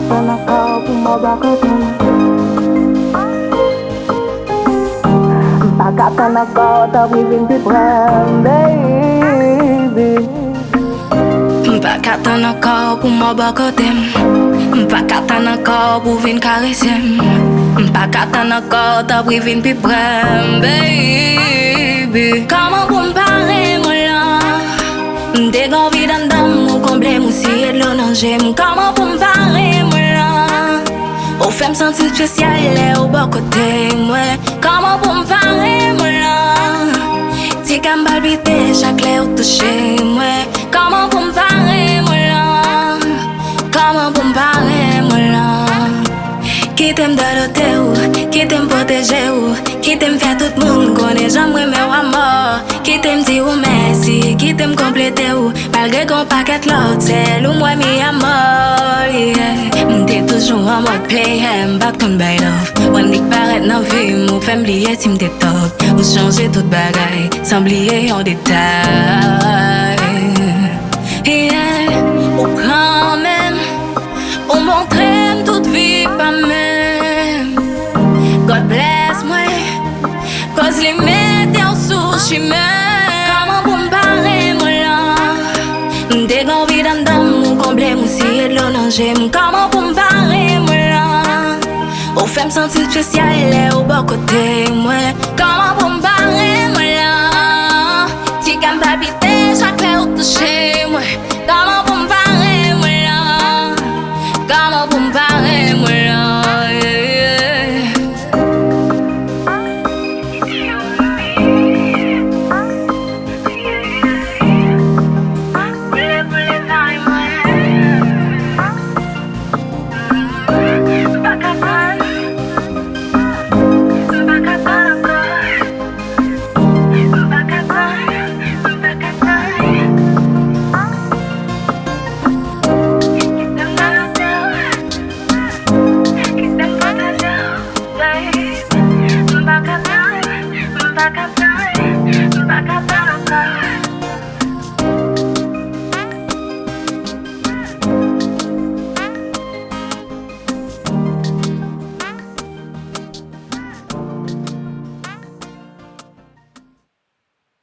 Kata na kau pou mwa baka tem Kata na kau ta privin pi prem, baby Kata na kau pou mwa baka tem Kata na kau pou vin karesem Kata na kau ta privin pi prem, baby Koman pou mpare mwen la Te ganvi dan dam ou komble mou siye dlo nan jem Koman pou mpare mwen la Ou fem senti spesyal le ou bokote mwen Koman pou mpare mwen la Ti kam balbite chak le ou touche mwen Koman pou mpare mwen la Koman pou mpare mwen la Ki tem dadote ou, ki tem proteje ou Ki tem fè tout moun kone jam reme ou amor Ki tem di ou mersi, ki tem komplete ou Malgre kon paket lot, sel ou mwen mi amor Mte toujou an mod play, mbak ton bay love Wan dik paret nan vi, mou fèm liye si mte top Ou chanje tout bagay, san bliye yon detay Ou kan men, ou montrem tout vi pa men God bless mwen, cause li mette yon sou chime Koman pou mpare mwen la Te ganvi dan dam ou komble mou siye dlo nan jem Koman pou mpare mwen la Ou fem senti spesyal le ou bokote mwen Koman pou mpare mwen la Ti kam palpite chak le ou touche mwen Koman